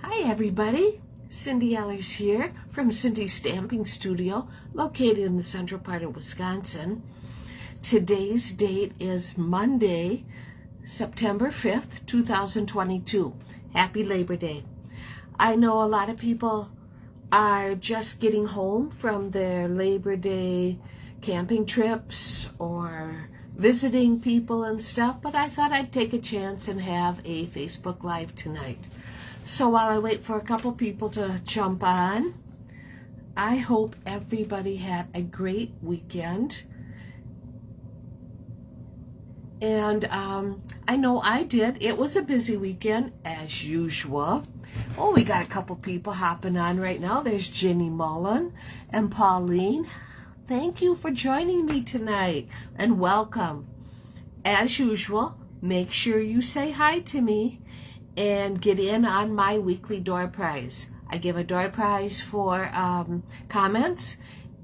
Hi everybody, Cindy Ellers here from Cindy's Stamping Studio, located in the central part of Wisconsin. Today's date is Monday, September 5th, 2022. Happy Labor Day. I know a lot of people are just getting home from their Labor Day camping trips or visiting people and stuff, but I thought I'd take a chance and have a Facebook Live tonight. So while I wait for a couple people to jump on, I hope everybody had a great weekend. And I know I did. It was a busy weekend, as usual. Oh, we got a couple people hopping on right now. There's Ginny Mullen and Pauline. Thank you for joining me tonight, and welcome. As usual, make sure you say hi to me and get in on my weekly door prize. I give a door prize for comments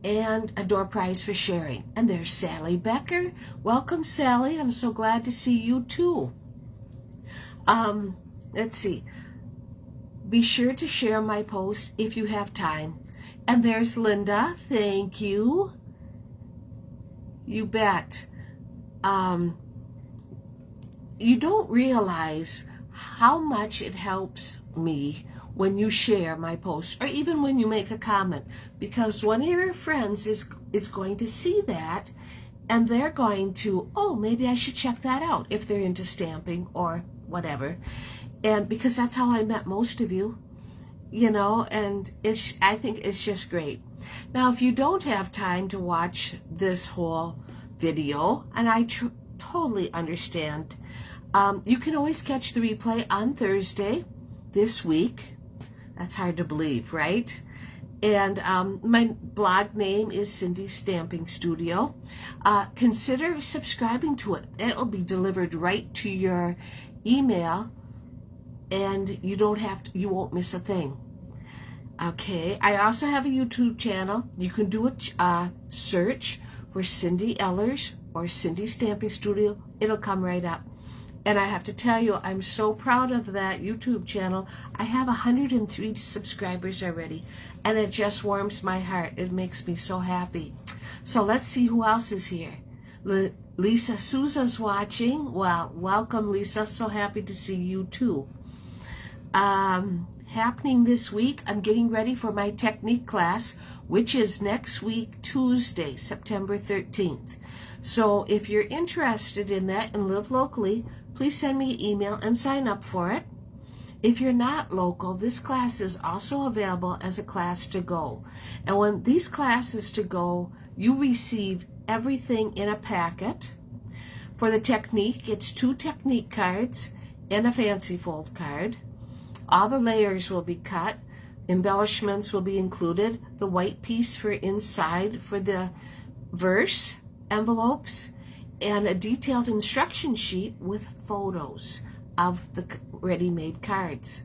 and a door prize for sharing. And there's Sally Becker. Welcome, Sally. I'm so glad to see you too. Let's see. Be sure to share my post if you have time. And there's Linda. Thank you. You bet. You don't realize how much it helps me when you share my post, or even when you make a comment, because one of your friends is going to see that, and they're going to, oh, maybe I should check that out if they're into stamping or whatever. And because that's how I met most of you, you know, and I think it's just great. Now, if you don't have time to watch this whole video, and I totally understand, you can always catch the replay on Thursday this week. That's hard to believe, right? And my blog name is Cindy's Stamping Studio. Consider subscribing to it. It'll be delivered right to your email, and you won't miss a thing. Okay, I also have a YouTube channel. You can do a search for Cindy Ellers or Cindy's Stamping Studio. It'll come right up. And I have to tell you, I'm so proud of that YouTube channel. I have 103 subscribers already, and it just warms my heart. It makes me so happy. So let's see who else is here. Lisa Souza's watching. Well, welcome, Lisa. So happy to see you too. Happening this week, I'm getting ready for my technique class, which is next week, Tuesday, September 13th. So if you're interested in that and live locally, please send me an email and sign up for it. If you're not local, this class is also available as a class to go. And when these classes to go, you receive everything in a packet. For the technique, it's 2 technique cards and a fancy fold card. All the layers will be cut. Embellishments will be included. The white piece for inside for the verse envelopes, and a detailed instruction sheet with photos of the ready-made cards.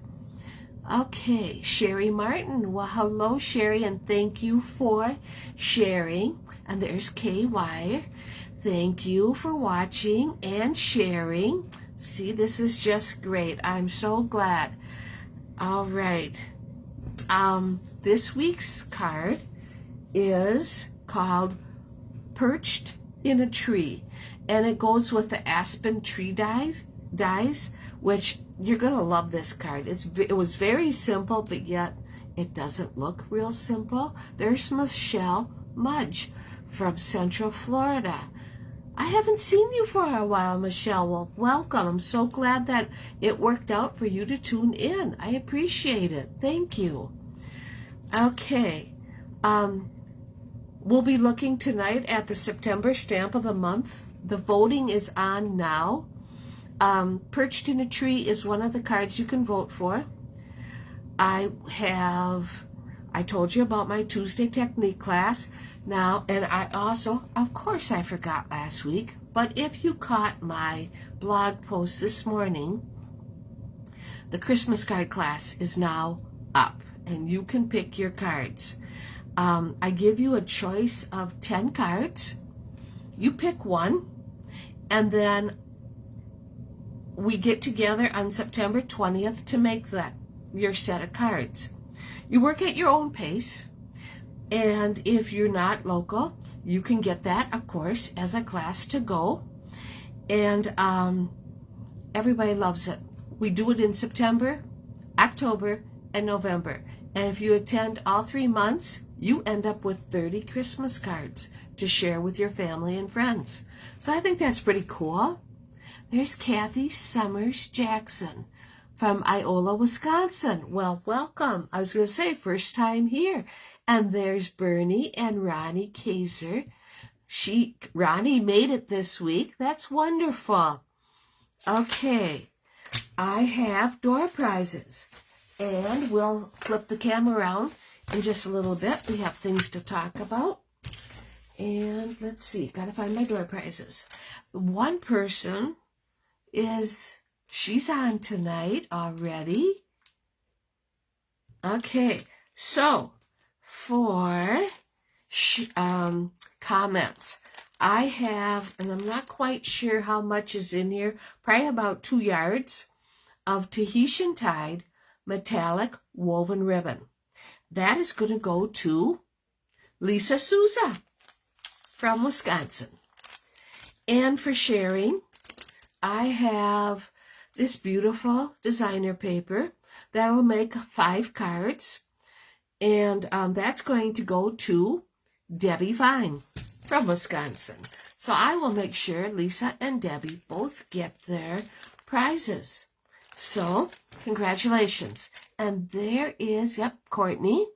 Okay, Sherry Martin. Well, hello, Sherry, and thank you for sharing. And there's Kay Wire. Thank you for watching and sharing. See, this is just great. I'm so glad. All right. This week's card is called Perched in a Tree, and it goes with the aspen tree dies, which you're gonna love this card. It was very simple, but yet it doesn't look real simple. There's Michelle Mudge from Central Florida. I haven't seen you for a while, Michelle. Well, welcome. I'm so glad that it worked out for you to tune in. I appreciate it. Thank you. Okay. We'll be looking tonight at the September Stamp of the Month. The voting is on now. Perched in a Tree is one of the cards you can vote for. I told you about my Tuesday technique class now, and I also, of course I forgot last week, but if you caught my blog post this morning, the Christmas card class is now up, and you can pick your cards. I give you a choice of 10 cards. You pick one, and then we get together on September 20th to make that your set of cards. You work at your own pace, and if you're not local, you can get that, of course, as a class to go. And everybody loves it. We do it in September, October, and November. And if you attend all 3 months, you end up with 30 Christmas cards to share with your family and friends. So I think that's pretty cool. There's Kathy Summers Jackson from Iola, Wisconsin. Well, welcome. I was going to say, first time here. And there's Bernie and Ronnie Kaiser. Ronnie made it this week. That's wonderful. Okay, I have door prizes. And we'll flip the camera around in just a little bit. We have things to talk about. And let's see, gotta find my door prizes. One person she's on tonight already. Okay, so for comments, I have, and I'm not quite sure how much is in here, probably about 2 yards of Tahitian Tide metallic woven ribbon. That is going to go to Lisa Souza from Wisconsin. And for sharing, I have this beautiful designer paper that'll make 5 cards. And that's going to go to Debbie Vine from Wisconsin. So I will make sure Lisa and Debbie both get their prizes. So, congratulations. And there is, Courtney.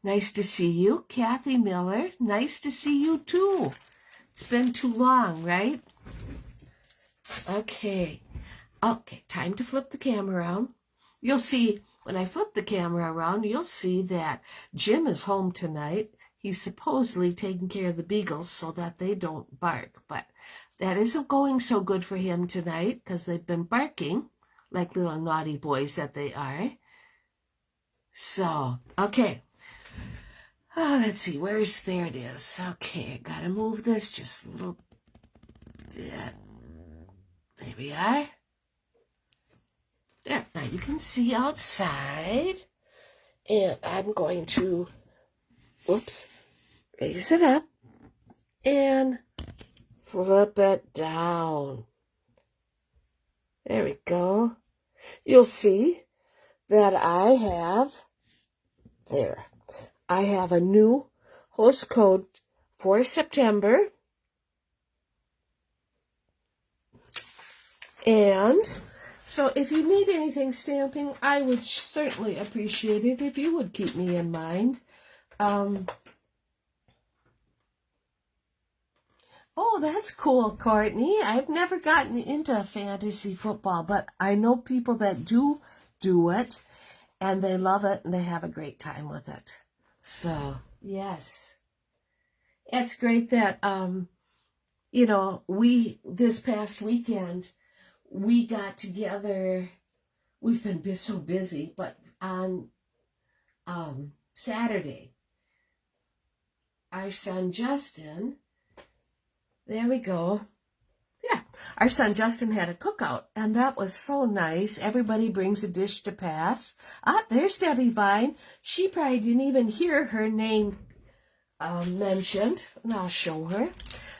Nice to see you. Kathy Miller, nice to see you too. It's been too long, right? Okay, time to flip the camera around. You'll see, when I flip the camera around, you'll see that Jim is home tonight. He's supposedly taking care of the beagles so that they don't bark. But that isn't going so good for him tonight because they've been barking like little naughty boys that they are. So, okay. Oh, let's see, there it is. Okay, I gotta move this just a little bit. There we are. There, now you can see outside. And I'm going to, raise it up and flip it down. There we go. You'll see that I have a new host code for September. And so if you need anything stamping, I would certainly appreciate it if you would keep me in mind. Oh, that's cool, Courtney. I've never gotten into fantasy football, but I know people that do it, and they love it, and they have a great time with it. So, yes. It's great that, this past weekend, we got together. We've been so busy, but on Saturday, our son Justin, there we go. Yeah, our son Justin had a cookout, and that was so nice. Everybody brings a dish to pass. There's Debbie Vine. She probably didn't even hear her name mentioned, and I'll show her.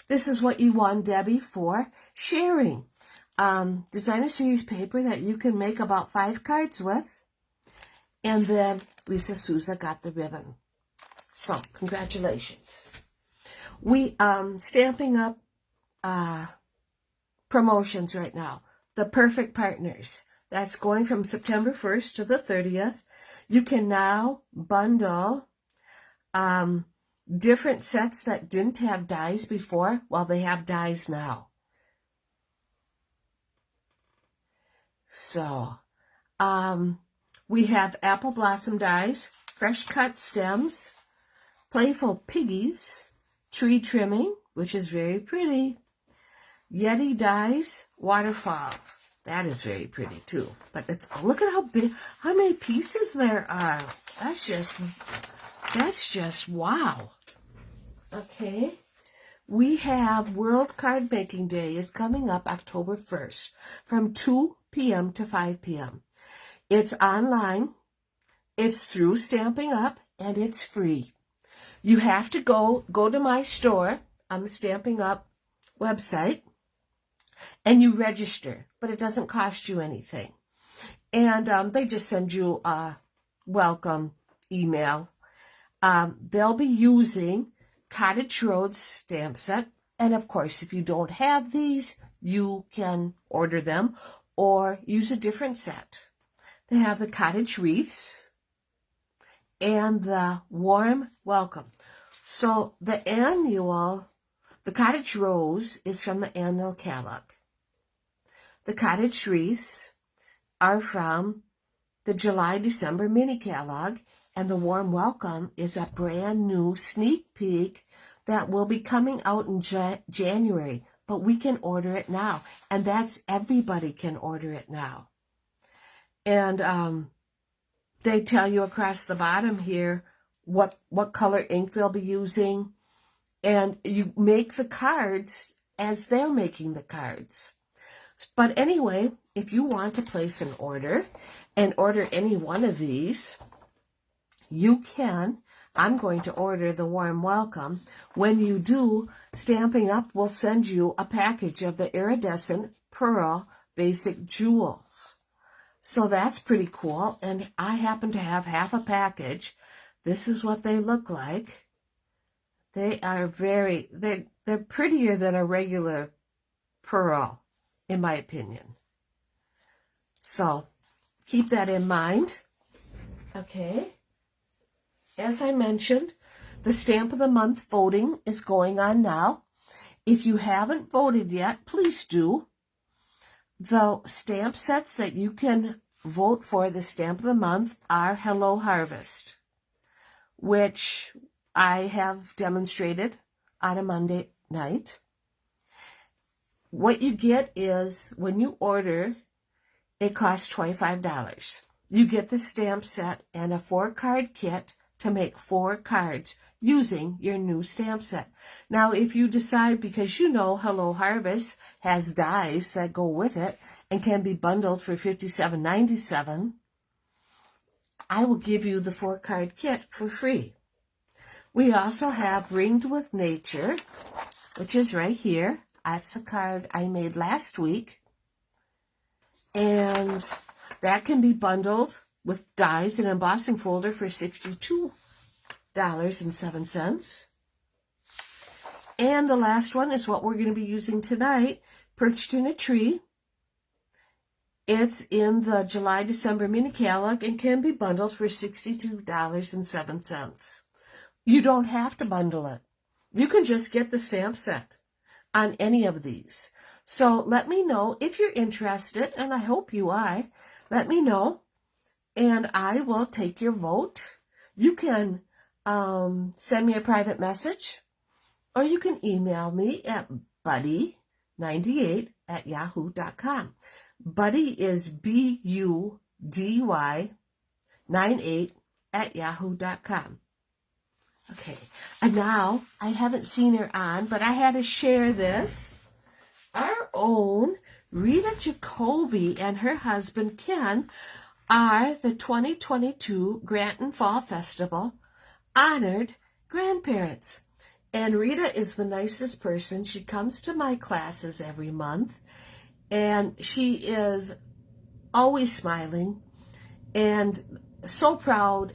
This is what you won, Debbie, for sharing. Designer series paper that you can make about 5 cards with. And then Lisa Souza got the ribbon. So, congratulations. We stamping up promotions right now. The Perfect Partners. That's going from September 1st to the 30th. You can now bundle different sets that didn't have dies before. Well, they have dies now. So, we have apple blossom dies, fresh cut stems, playful piggies, tree trimming, which is very pretty, Yeti dies, waterfall. That is very pretty too. But look at how big, how many pieces there are. That's just wow. Okay. We have World Card Making Day is coming up October 1st from 2 p.m. to 5 p.m. It's online, it's through Stamping Up, and it's free. You have to go to my store on the Stamping Up website, and you register, but it doesn't cost you anything. And they just send you a welcome email. They'll be using Cottage Road's stamp set. And of course, if you don't have these, you can order them or use a different set. They have the cottage wreaths and the warm welcome. So the cottage rose is from the annual catalog. The cottage wreaths are from the July-December mini catalog, and the warm welcome is a brand new sneak peek that will be coming out in January, but we can order it now, and that's everybody can order it now. And they tell you across the bottom here what color ink they'll be using, and you make the cards as they're making the cards. But anyway, if you want to place an order and order any one of these, you can. I'm going to order the warm welcome. When you do, Stamping Up will send you a package of the iridescent pearl basic jewels. So that's pretty cool. And I happen to have half a package. This is what they look like. They are they're prettier than a regular pearl, in my opinion. So keep that in mind. Okay. As I mentioned, the Stamp of the Month voting is going on now. If you haven't voted yet, please do. The stamp sets that you can vote for the Stamp of the Month are Hello Harvest, which I have demonstrated on a Monday night. What you get is, when you order, it costs $25. You get the stamp set and a 4-card kit to make 4 cards using your new stamp set. Now, if you decide, because you know Hello Harvest has dies that go with it and can be bundled for $57.97, I will give you the 4-card kit for free. We also have Ringed with Nature, which is right here. That's a card I made last week. And that can be bundled with dies and embossing folder for $62.07. And the last one is what we're going to be using tonight, Perched in a Tree. It's in the July-December mini catalog and can be bundled for $62.07. You don't have to bundle it. You can just get the stamp set on any of these. So let me know if you're interested, and I hope you are. Let me know, and I will take your vote. You can send me a private message, or you can email me at buddy98@yahoo.com. Buddy is BUDY98@yahoo.com. Okay, and now I haven't seen her on, but I had to share this. Our own Rita Jacoby and her husband Ken are the 2022 Granton Fall Festival honored grandparents. And Rita is the nicest person. She comes to my classes every month, and she is always smiling and so proud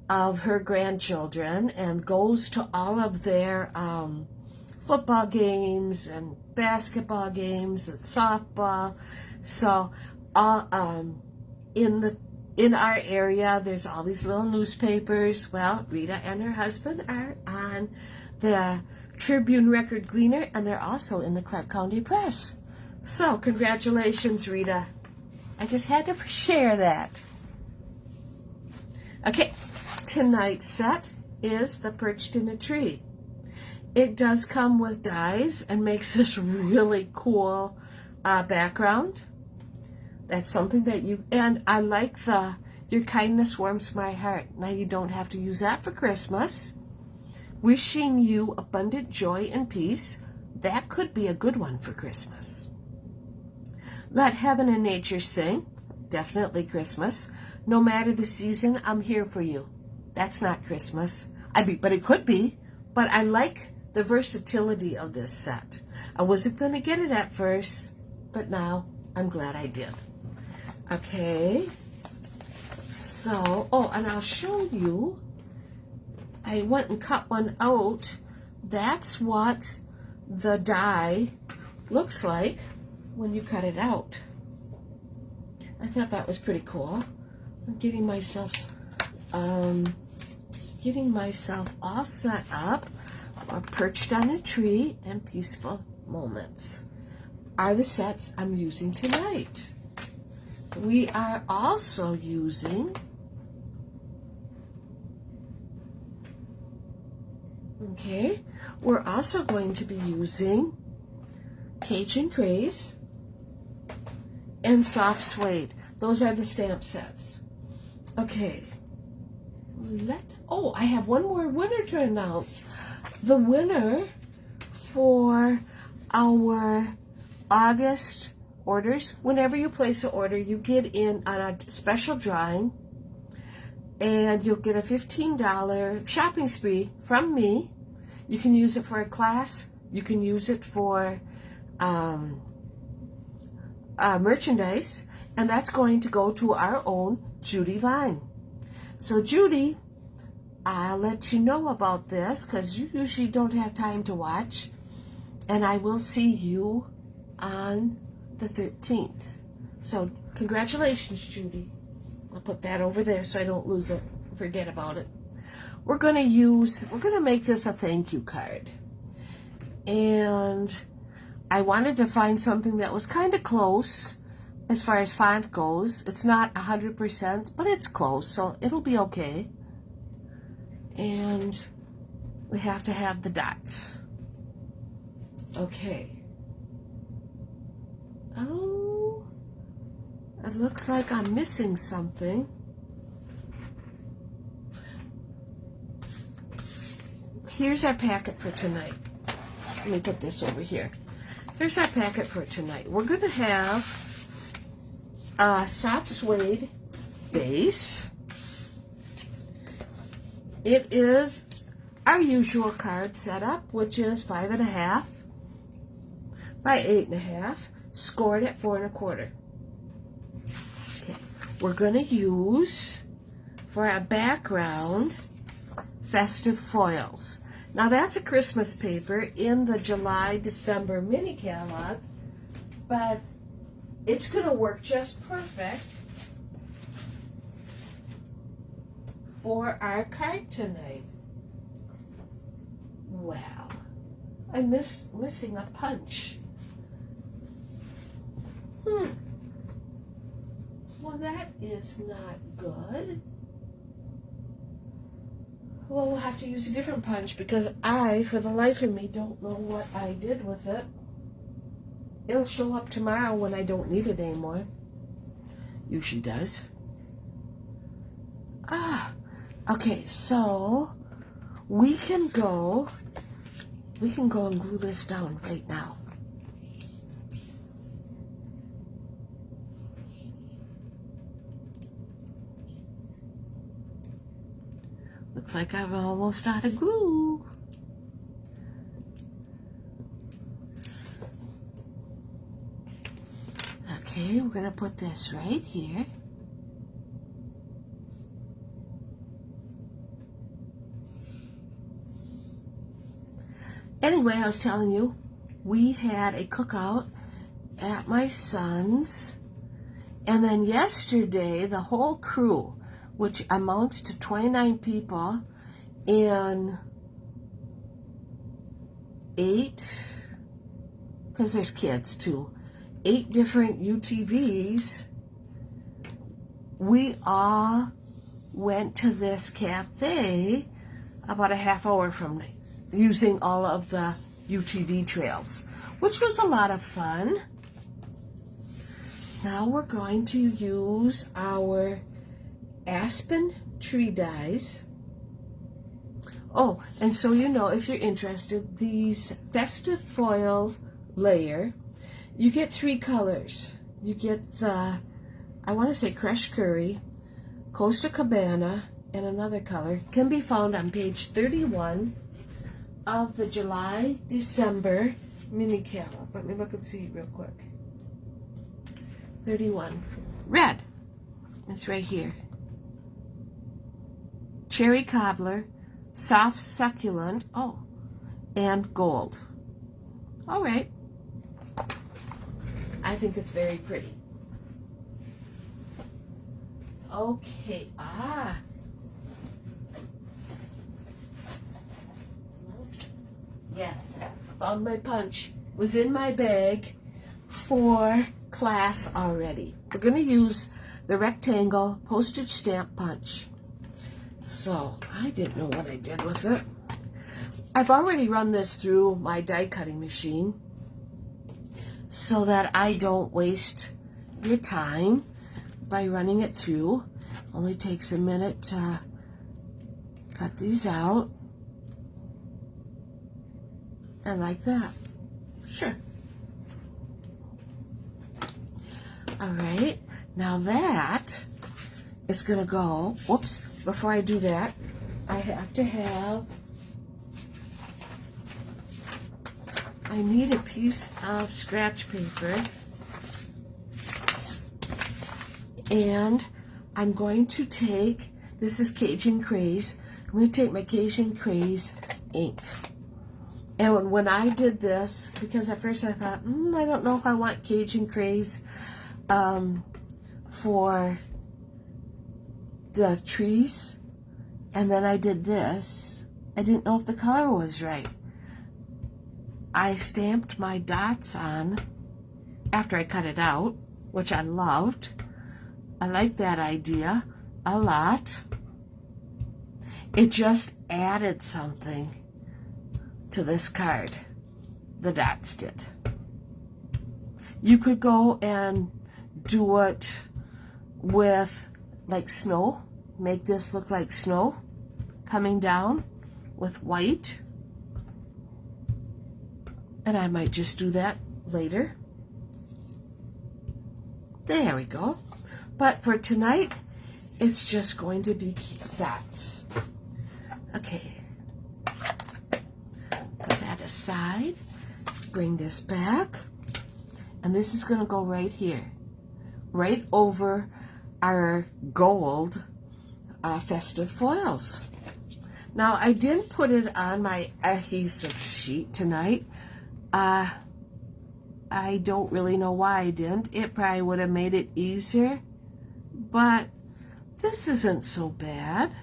of her grandchildren, and goes to all of their football games and basketball games and softball. So in our area, there's all these little newspapers. Well, Rita and her husband are on the Tribune Record Gleaner, and they're also in the Clark County Press. So congratulations, Rita. I just had to share that. Okay, tonight's set is the Perched in a Tree. It does come with dies and makes this really cool background. That's something that and I like your kindness warms my heart. Now you don't have to use that for Christmas. Wishing you abundant joy and peace. That could be a good one for Christmas. Let heaven and nature sing. definitely Christmas. No matter the season, I'm here for you. That's not Christmas. But it could be. But I like the versatility of this set. I wasn't going to get it at first, but now I'm glad I did. Okay. So, oh, and I'll show you. I went and cut one out. That's what the die looks like when you cut it out. I thought that was pretty cool. I'm getting myself all set up. Or Perched on a Tree and Peaceful Moments are the sets I'm using tonight. We are also using we're also going to be using Cajun Craze and Soft Suede. Those are the stamp sets. Okay. I have one more winner to announce. The winner for our August orders, whenever you place an order, you get in on a special drawing, and you'll get a $15 shopping spree from me. You can use it for a class. You can use it for merchandise, and that's going to go to our own Judy Vine. So Judy, I'll let you know about this because you usually don't have time to watch, and I will see you on the 13th. So congratulations, Judy. I'll put that over there so I don't lose it, forget about it. We're going to make this a thank you card. And I wanted to find something that was kind of close as far as font goes. It's not 100%, but it's close, so it'll be okay. And we have to have the dots. Okay. Oh, it looks like I'm missing something. Here's our packet for tonight. Let me put this over here. Here's our packet for tonight. We're going to have a soft suede base. It is our usual card setup, which is 5.5 by 8.5, scored at 4 1/4. Okay, we're going to use for our background festive foils. Now that's a Christmas paper in the July-December mini catalog, but it's going to work just perfect for our card tonight. Well, I'm missing a punch. Well, that is not good. Well, we'll have to use a different punch because I, for the life of me, don't know what I did with it. It'll show up tomorrow when I don't need it anymore. Usually does. Okay, so we can go and glue this down right now. Looks like I'm almost out of glue. Okay, we're going to put this right here. Anyway, I was telling you, we had a cookout at my son's, and then yesterday the whole crew, which amounts to 29 people in 8, because there's kids too, 8 different UTVs, we all went to this cafe about a half hour from me, using all of the UTV trails, which was a lot of fun. Now we're going to use our aspen tree dies. Oh, and so you know, if you're interested, these festive foils layer, you get 3 colors. You get the I want to say Crushed Curry, Costa Cabana, and another color can be found on page 31 of the July-December mini catalog. Let me look and see real quick. 31. Red. It's right here. Cherry Cobbler, Soft Succulent, oh, and Gold. All right. I think it's very pretty. Okay, yes, found my punch. Was in my bag for class already. We're going to use the rectangle postage stamp punch. So, I didn't know what I did with it. I've already run this through my die cutting machine so that I don't waste your time by running it through. Only takes a minute to cut these out. And like that. Sure. All right. Now that is going to go, whoops, before I do that, I have to have, I need a piece of scratch paper, and I'm going to take, this is Cajun Craze, I'm going to take my Cajun Craze ink. And when I did this, because at first I thought, I don't know if I want Cajun Craze for the trees, and then I did this, I didn't know if the color was right. I stamped my dots on after I cut it out, which I loved. I like that idea a lot. It just added something to this card. The dots did. You could go and do it with like snow. Make this look like snow coming down with white. And I might just do that later. There we go. But for tonight, it's just going to be dots. Okay. Put that aside. Bring this back. And this is going to go right here. Right over our gold festive foils. Now, I didn't put it on my adhesive sheet tonight. I don't really know why I didn't. It probably would have made it easier, but this isn't so bad.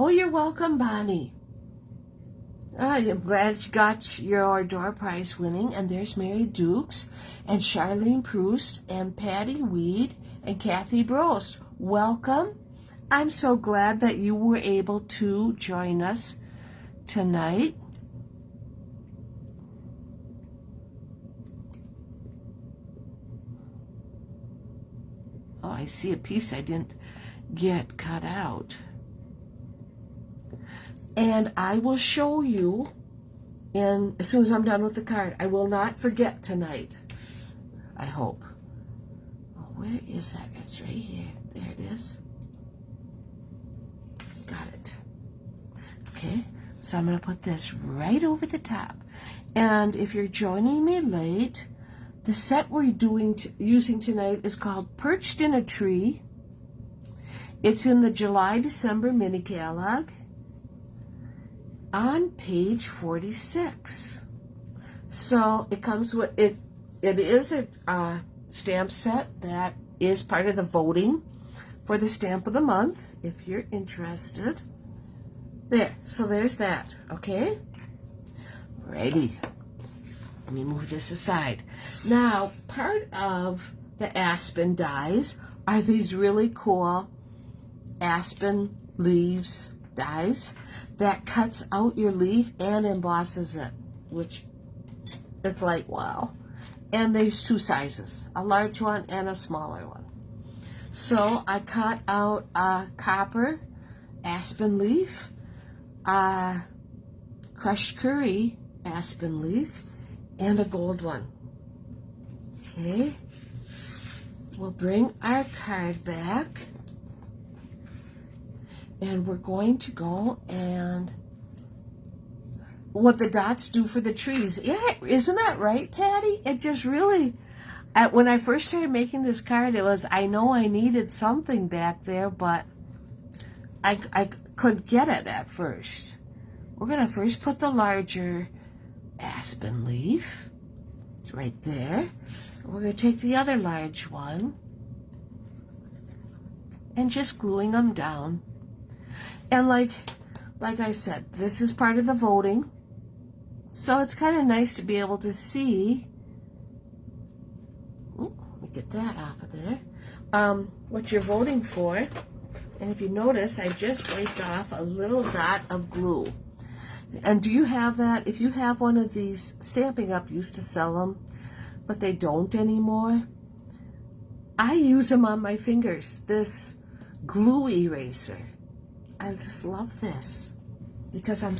Oh, you're welcome, Bonnie. I'm glad you got your door prize winning. And there's Mary Dukes and Charlene Proust and Patty Weed and Kathy Brost. Welcome. I'm so glad that you were able to join us tonight. Oh, I see a piece I didn't get cut out. And I will show you as soon as I'm done with the card. I will not forget tonight, I hope. Oh, where is that? It's right here. There it is. Got it. Okay, so I'm going to put this right over the top. And if you're joining me late, the set we're using tonight is called Perched in a Tree. It's in the July-December mini catalog. On page 46. So it comes with it. It is a stamp set that is part of the voting for the stamp of the month, if you're interested. There. So there's that. Okay. Righty. Let me move this aside. Now, part of the aspen dies are these really cool aspen leaves dies that cuts out your leaf and embosses it, which it's like, wow. And there's two sizes, a large one and a smaller one. So I cut out a copper aspen leaf, a crushed curry aspen leaf, and a gold one. Okay, we'll bring our card back, and we're going to go and what the dots do for the trees. Yeah, isn't that right, Patty? It just really, when I first started making this card, it was, I know I needed something back there, but I couldn't get it at first. We're going to first put the larger aspen leaf. It's right there. We're going to take the other large one and just gluing them down. And like I said, this is part of the voting. So it's kind of nice to be able to see. Ooh, let me get that off of there. What you're voting for. And if you notice, I just wiped off a little dot of glue. And do you have that? If you have one of these, Stampin' Up! Used to sell them, but they don't anymore. I use them on my fingers. This glue eraser. I just love this because I'm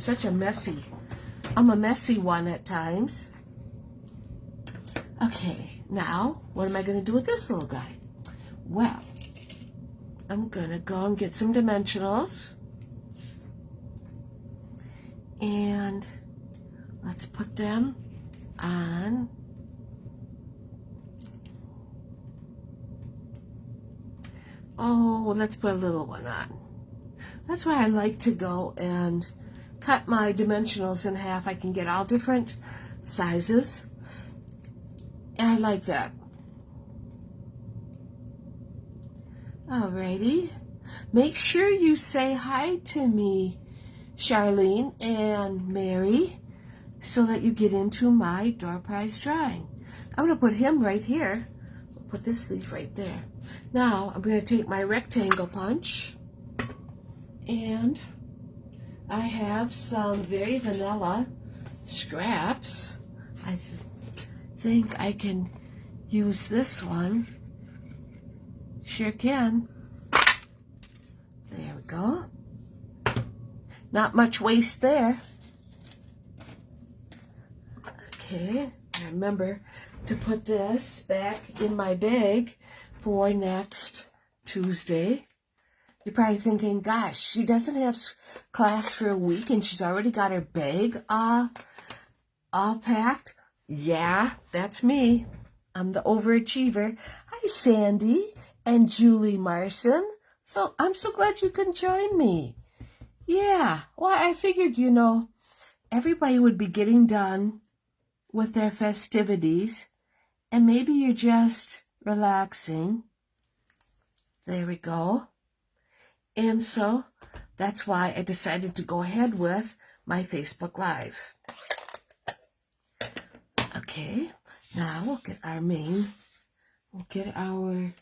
a messy one at times. Okay, now what am I going to do with this little guy? Well, I'm going to go and get some dimensionals. And let's put them on. Oh, let's put a little one on. That's why I like to go and cut my dimensionals in half. I can get all different sizes. And I like that. Alrighty. Make sure you say hi to me, Charlene and Mary, so that you get into my door prize drawing. I'm going to put him right here. We'll put this leaf right there. Now I'm going to take my rectangle punch, and I have some very vanilla scraps. I think I can use this one. Sure can. There we go. Not much waste there. Okay, remember to put this back in my bag for next Tuesday. You're probably thinking, gosh, she doesn't have class for a week and she's already got her bag all packed. Yeah, that's me. I'm the overachiever. Hi, Sandy and Julie Marson. So I'm so glad you can join me. Yeah, well, I figured, everybody would be getting done with their festivities, and maybe you're just relaxing. There we go. And so that's why I decided to go ahead with my Facebook Live. Okay, now we'll get our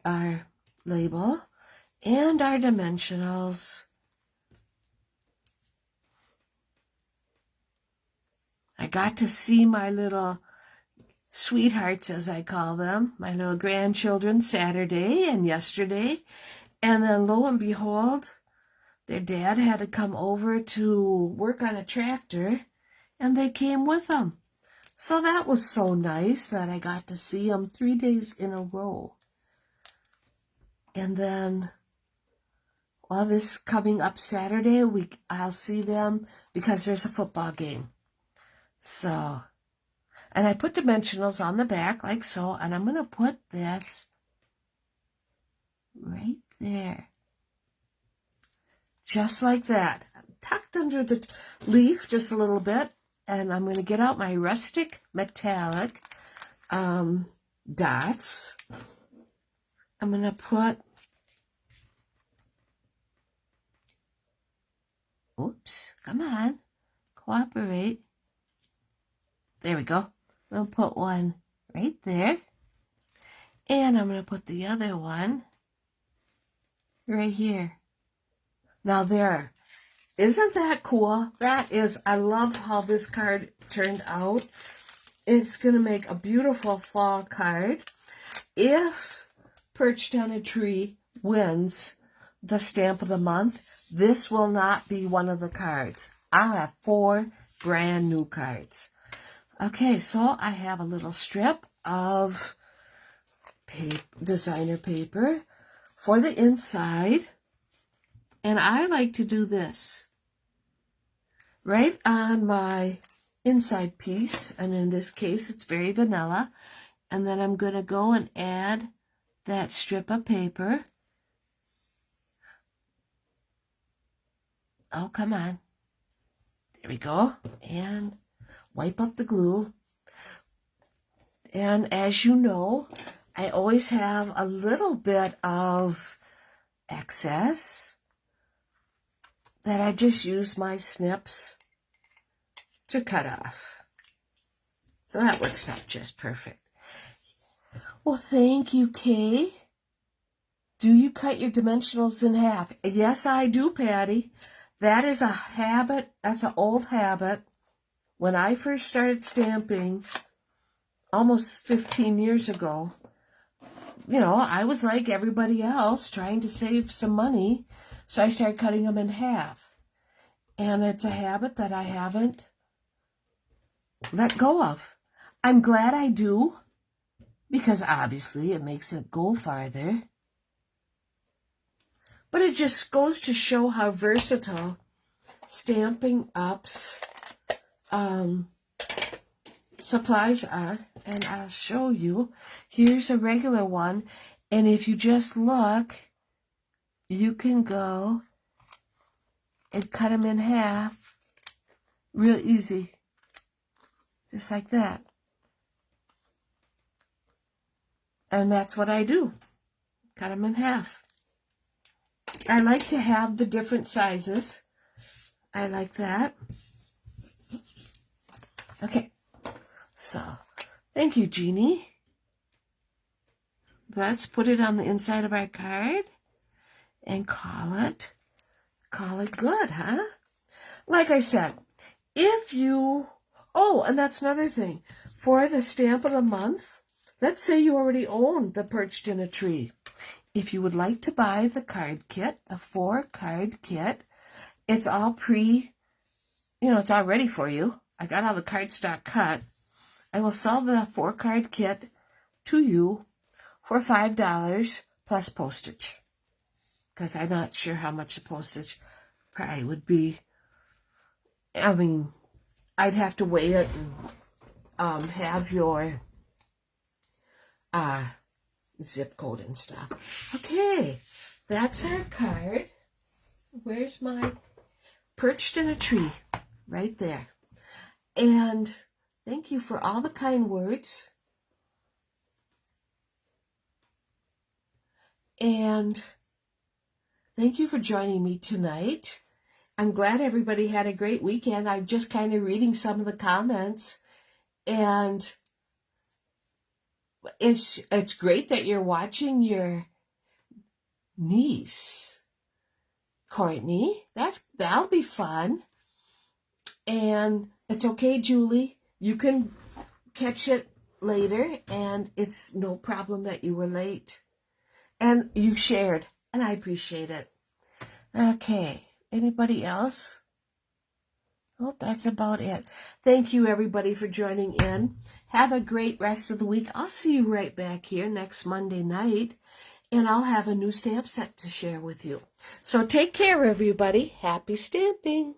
our label and our dimensionals. I got to see my little sweethearts, as I call them, my little grandchildren, Saturday and yesterday. And then lo and behold, their dad had to come over to work on a tractor, and they came with them. So that was so nice that I got to see them 3 days in a row. And then, well, this coming up Saturday, I'll see them because there's a football game. So, and I put dimensionals on the back like so, and I'm going to put this right there. Just like that. Tucked under the leaf just a little bit, and I'm going to get out my rustic metallic dots. I'm going to put, oops, come on, cooperate. There we go. We'll put one right there. And I'm going to put the other one right here. Now there. Isn't that cool? That is, I love how this card turned out. It's going to make a beautiful fall card. if Perched on a Tree wins the Stamp of the Month, this will not be one of the cards. I'll have 4 brand new cards. Okay, so I have a little strip of designer paper for the inside. And I like to do this right on my inside piece. And in this case, it's very vanilla. And then I'm going to go and add that strip of paper. Oh, come on. There we go. And wipe up the glue. And as you know, I always have a little bit of excess that I just use my snips to cut off. So that works out just perfect. Well, thank you, Kay. Do you cut your dimensionals in half? Yes, I do, Patty. That is a habit. That's an old habit. When I first started stamping, almost 15 years ago, you know, I was like everybody else trying to save some money. So I started cutting them in half. And it's a habit that I haven't let go of. I'm glad I do, because obviously it makes it go farther. But it just goes to show how versatile Stampin' Up's supplies are. And I'll show you. Here's a regular one. And if you just look, you can go and cut them in half real easy. Just like that. And that's what I do. Cut them in half. I like to have the different sizes. I like that. Okay. So, thank you, Jeannie. Let's put it on the inside of our card and call it good, huh? Like I said, if you, oh, and that's another thing. For the Stamp of the Month, let's say you already own the Perched in a Tree. If you would like to buy the card kit, the 4-card kit, it's all it's all ready for you. I got all the cardstock cut. I will sell the 4-card kit to you for $5 plus postage. Because I'm not sure how much the postage probably would be. I mean, I'd have to weigh it and have your zip code and stuff. Okay, that's our card. Where's my Perched in a Tree? Right there. And thank you for all the kind words. And thank you for joining me tonight. I'm glad everybody had a great weekend. I'm just kind of reading some of the comments. And it's great that you're watching your niece, Courtney. That'll be fun. And it's okay, Julie. You can catch it later, and it's no problem that you were late. And you shared, and I appreciate it. Okay, anybody else? Oh, that's about it. Thank you, everybody, for joining in. Have a great rest of the week. I'll see you right back here next Monday night, and I'll have a new stamp set to share with you. So take care, everybody. Happy stamping.